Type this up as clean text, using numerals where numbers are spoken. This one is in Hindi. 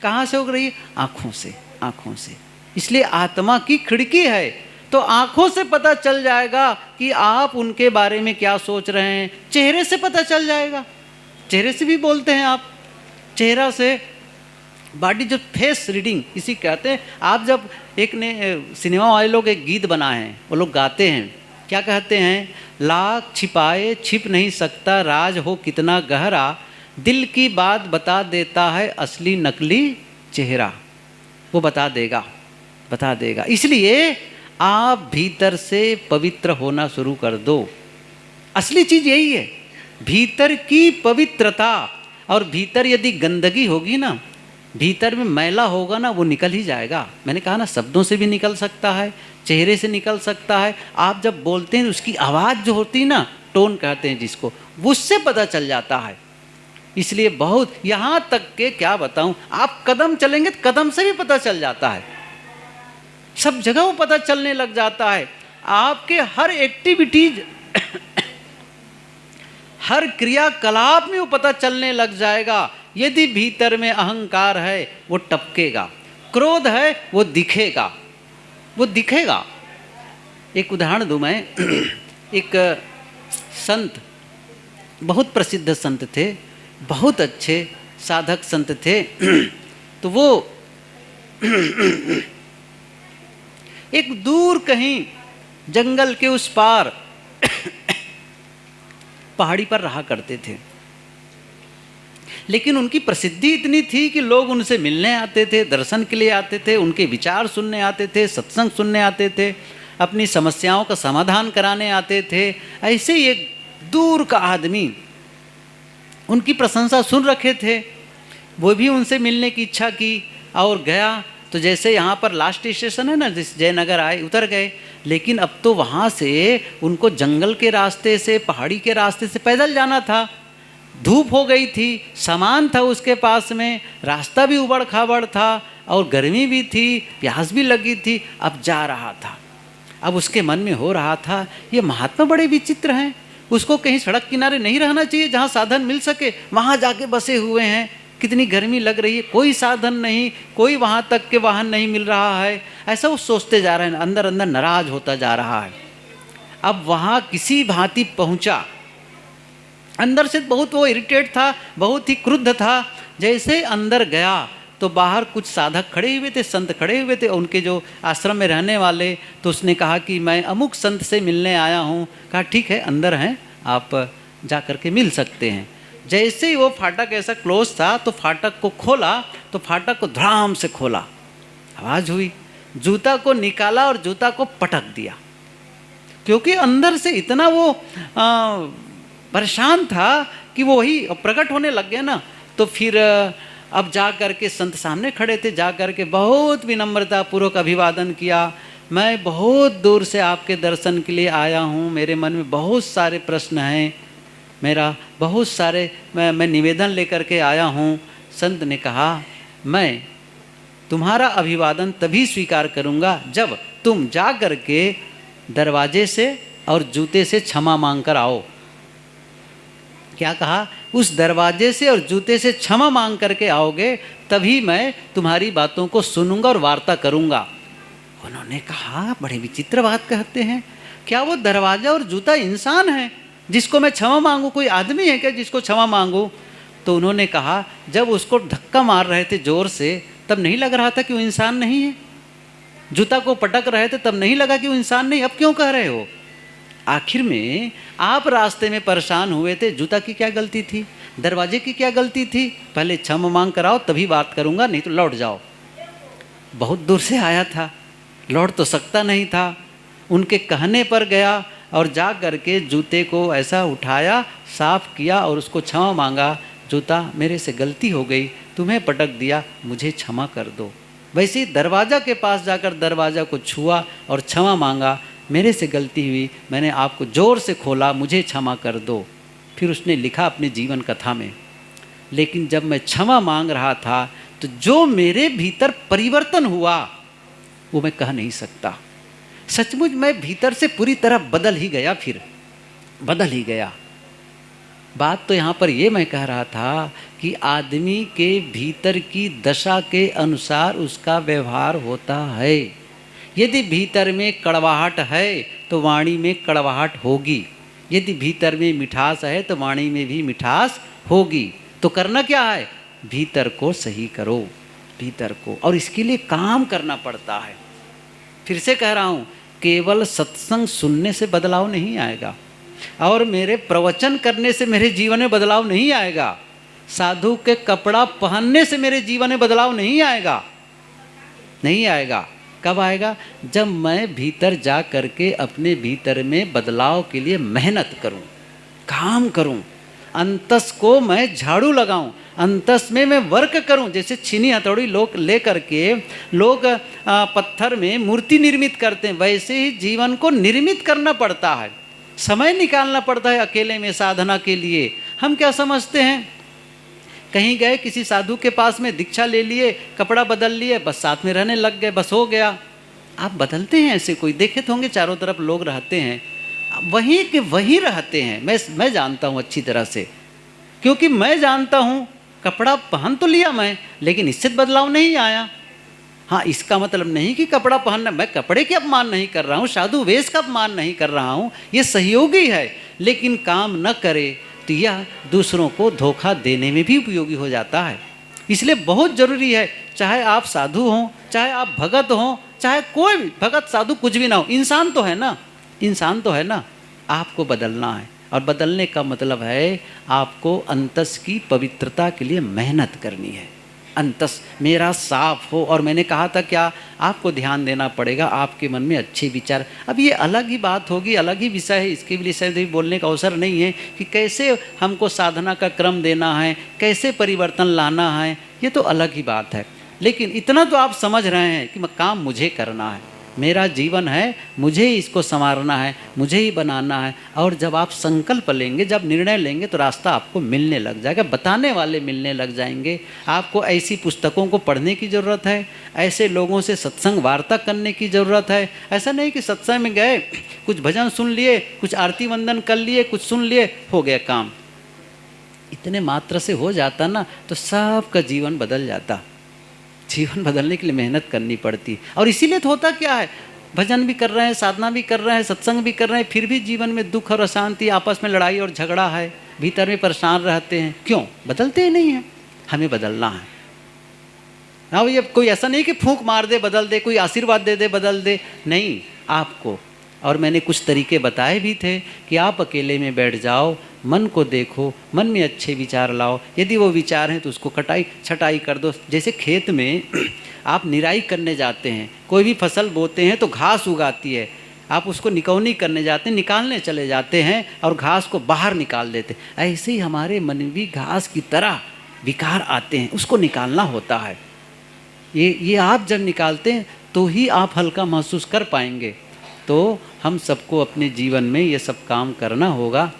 कहाँ से उग रही है? आँखों से, आँखों से। इसलिए आत्मा की खिड़की है, तो आँखों से पता चल जाएगा कि आप उनके बारे में क्या सोच रहे हैं। चेहरे से पता चल जाएगा, चेहरे से भी बोलते हैं आप, चेहरा से बॉडी, जो फेस रीडिंग इसी कहते हैं। आप जब एक ने सिनेमा वाले लोग एक गीत बनाए हैं, वो लोग गाते हैं, क्या कहते हैं? लाख छिपाए छिप नहीं सकता, राज हो कितना गहरा, दिल की बात बता देता है असली नकली चेहरा। वो बता देगा, बता देगा। इसलिए आप भीतर से पवित्र होना शुरू कर दो। असली चीज़ यही है, भीतर की पवित्रता। और भीतर यदि गंदगी होगी ना, भीतर में मैला होगा ना, वो निकल ही जाएगा। मैंने कहा ना, शब्दों से भी निकल सकता है, चेहरे से निकल सकता है। आप जब बोलते हैं उसकी आवाज़ जो होती है ना, टोन कहते हैं जिसको, उससे पता चल जाता है। इसलिए बहुत, यहाँ तक के क्या बताऊँ, आप कदम चलेंगे तो कदम से भी पता चल जाता है, सब जगह वो पता चलने लग जाता है। आपके हर एक्टिविटीज हर क्रियाकलाप में वो पता चलने लग जाएगा। यदि भीतर में अहंकार है वो टपकेगा, क्रोध है वो दिखेगा, वो दिखेगा। एक उदाहरण दूं मैं। एक संत, बहुत प्रसिद्ध संत थे, बहुत अच्छे साधक संत थे। तो वो एक दूर कहीं जंगल के उस पार पहाड़ी पर रहा करते थे। लेकिन उनकी प्रसिद्धि इतनी थी कि लोग उनसे मिलने आते थे, दर्शन के लिए आते थे, उनके विचार सुनने आते थे, सत्संग सुनने आते थे, अपनी समस्याओं का समाधान कराने आते थे। ऐसे ही एक दूर का आदमी उनकी प्रशंसा सुन रखे थे, वो भी उनसे मिलने की इच्छा की और गया। तो जैसे यहाँ पर लास्ट स्टेशन है ना, जिस जयनगर आए, उतर गए। लेकिन अब तो वहाँ से उनको जंगल के रास्ते से, पहाड़ी के रास्ते से पैदल जाना था। धूप हो गई थी, सामान था उसके पास में, रास्ता भी उबड़ खाबड़ था और गर्मी भी थी, प्यास भी लगी थी। अब जा रहा था, अब उसके मन में हो रहा था, ये महात्मा बड़े विचित्र हैं, उसको कहीं सड़क किनारे नहीं रहना चाहिए जहाँ साधन मिल सके, वहाँ जाके बसे हुए हैं। कितनी गर्मी लग रही है, कोई साधन नहीं, कोई वहाँ तक के वाहन नहीं मिल रहा है। ऐसा वो सोचते जा रहे हैं, अंदर अंदर नाराज होता जा रहा है। अब वहाँ किसी भांति पहुँचा, अंदर से बहुत वो इरिटेट था, बहुत ही क्रुद्ध था। जैसे अंदर गया तो बाहर कुछ साधक खड़े हुए थे, संत खड़े हुए थे, उनके जो आश्रम में रहने वाले। तो उसने कहा कि मैं अमुक संत से मिलने आया हूँ। कहा ठीक है, अंदर हैं, आप जा कर के मिल सकते हैं। जैसे ही वो फाटक ऐसा क्लोज था तो फाटक को खोला, तो फाटक को धड़ाम से खोला, आवाज़ हुई, जूता को निकाला और जूता को पटक दिया। क्योंकि अंदर से इतना वो परेशान था कि वो वही प्रकट होने लग गया ना। तो फिर अब जा कर के संत सामने खड़े थे, जा कर के बहुत विनम्रता पूर्वक अभिवादन किया। मैं बहुत दूर से आपके दर्शन के लिए आया हूँ, मेरे मन में बहुत सारे प्रश्न हैं, मेरा बहुत सारे मैं निवेदन लेकर के आया हूँ। संत ने कहा, मैं तुम्हारा अभिवादन तभी स्वीकार करूँगा जब तुम जा कर के दरवाजे से और जूते से क्षमा मांग कर आओ। क्या कहा? उस दरवाजे से और जूते से क्षमा मांग करके आओगे तभी मैं तुम्हारी बातों को सुनूंगा और वार्ता करूंगा। उन्होंने कहा, बड़े विचित्र बात कहते हैं, क्या वो दरवाजा और जूता इंसान है जिसको मैं क्षमा मांगू? कोई आदमी है क्या जिसको क्षमा मांगू? तो उन्होंने कहा, जब उसको धक्का मार रहे थे जोर से तब नहीं लग रहा था कि वो इंसान नहीं है? जूता को पटक रहे थे तब नहीं लगा कि वो इंसान नहीं? अब क्यों कह रहे हो? आखिर में आप रास्ते में परेशान हुए थे, जूता की क्या गलती थी, दरवाजे की क्या गलती थी? पहले क्षमा मांग कर आओ तभी बात करूंगा, नहीं तो लौट जाओ। बहुत दूर से आया था, लौट तो सकता नहीं था। उनके कहने पर गया और जा करके जूते को ऐसा उठाया, साफ किया और उसको क्षमा मांगा। जूता, मेरे से गलती हो गई, तुम्हें पटक दिया, मुझे क्षमा कर दो। वैसे ही दरवाजा के पास जाकर दरवाजा को छुआ और क्षमा मांगा, मेरे से गलती हुई, मैंने आपको जोर से खोला, मुझे क्षमा कर दो। फिर उसने लिखा अपने जीवन कथा में, लेकिन जब मैं क्षमा मांग रहा था तो जो मेरे भीतर परिवर्तन हुआ वो मैं कह नहीं सकता। सचमुच मैं भीतर से पूरी तरह बदल ही गया, फिर बदल ही गया। बात तो यहाँ पर ये मैं कह रहा था कि आदमी के भीतर की दशा के अनुसार उसका व्यवहार होता है। यदि भीतर में कड़वाहट है तो वाणी में कड़वाहट होगी, यदि भीतर में मिठास है तो वाणी में भी मिठास होगी। तो करना क्या है? भीतर को सही करो, भीतर को, और इसके लिए काम करना पड़ता है। फिर से कह रहा हूँ, केवल सत्संग सुनने से बदलाव नहीं आएगा और मेरे प्रवचन करने से मेरे जीवन में बदलाव नहीं आएगा, साधु के कपड़ा पहनने से मेरे जीवन में बदलाव नहीं आएगा, नहीं आएगा। कब आएगा? जब मैं भीतर जा करके अपने भीतर में बदलाव के लिए मेहनत करूं, काम करूं, अंतस को मैं झाड़ू लगाऊं, अंतस में मैं वर्क करूं। जैसे छीनी हथौड़ी लोग ले करके लोग पत्थर में मूर्ति निर्मित करते हैं, वैसे ही जीवन को निर्मित करना पड़ता है, समय निकालना पड़ता है अकेले में साधना के लिए। हम क्या समझते हैं, कहीं गए किसी साधु के पास में, दीक्षा ले लिए, कपड़ा बदल लिए, बस साथ में रहने लग गए, बस हो गया। आप बदलते हैं ऐसे? कोई देखे तो होंगे चारों तरफ लोग रहते हैं, वहीं के वहीं रहते हैं। मैं जानता हूँ अच्छी तरह से, क्योंकि मैं जानता हूँ कपड़ा पहन तो लिया मैं, लेकिन इससे बदलाव नहीं आया। हाँ, इसका मतलब नहीं कि कपड़ा पहनना, मैं कपड़े के अपमान नहीं कर रहा हूँ, साधु वेश का अपमान नहीं कर रहा हूँ, ये सहयोगी है, लेकिन काम न करे तो यह दूसरों को धोखा देने में भी उपयोगी हो जाता है। इसलिए बहुत ज़रूरी है, चाहे आप साधु हों, चाहे आप भगत हों, चाहे कोई भी भगत साधु कुछ भी ना हो, इंसान तो है ना, इंसान तो है ना, आपको बदलना है। और बदलने का मतलब है आपको अंतस की पवित्रता के लिए मेहनत करनी है। अंतस मेरा साफ हो, और मैंने कहा था क्या, आपको ध्यान देना पड़ेगा आपके मन में अच्छे विचार। अब ये अलग ही बात होगी, अलग ही विषय है, इसके लिए शायद भी बोलने का अवसर नहीं है कि कैसे हमको साधना का क्रम देना है, कैसे परिवर्तन लाना है, ये तो अलग ही बात है। लेकिन इतना तो आप समझ रहे हैं कि काम मुझे करना है, मेरा जीवन है, मुझे ही इसको संवारना है, मुझे ही बनाना है। और जब आप संकल्प लेंगे, जब निर्णय लेंगे, तो रास्ता आपको मिलने लग जाएगा, बताने वाले मिलने लग जाएंगे। आपको ऐसी पुस्तकों को पढ़ने की ज़रूरत है, ऐसे लोगों से सत्संग वार्ता करने की ज़रूरत है। ऐसा नहीं कि सत्संग में गए, कुछ भजन सुन लिए, कुछ आरती वंदन कर लिए, कुछ सुन लिए, हो गया काम। इतने मात्र से हो जाता ना तो सबका जीवन बदल जाता। जीवन बदलने के लिए मेहनत करनी पड़ती। और इसीलिए तो होता क्या है, भजन भी कर रहे हैं, साधना भी कर रहे हैं, सत्संग भी कर रहे हैं, फिर भी जीवन में दुख और अशांति, आपस में लड़ाई और झगड़ा है, भीतर में परेशान रहते हैं। क्यों? बदलते ही नहीं हैं। हमें बदलना है। हाँ, ये कोई ऐसा नहीं कि फूंक मार दे बदल दे, कोई आशीर्वाद दे दे बदल दे, नहीं, आपको। और मैंने कुछ तरीके बताए भी थे कि आप अकेले में बैठ जाओ, मन को देखो, मन में अच्छे विचार लाओ, यदि वो विचार हैं तो उसको छटाई कर दो। जैसे खेत में आप निराई करने जाते हैं, कोई भी फसल बोते हैं तो घास उगाती है, आप उसको निकौनी करने जाते हैं, निकालने चले जाते हैं और घास को बाहर निकाल देते हैं। ऐसे ही हमारे मन में भी घास की तरह विकार आते हैं, उसको निकालना होता है। ये आप जब निकालते हैं तो ही आप हल्का महसूस कर पाएंगे। तो हम सबको अपने जीवन में ये सब काम करना होगा।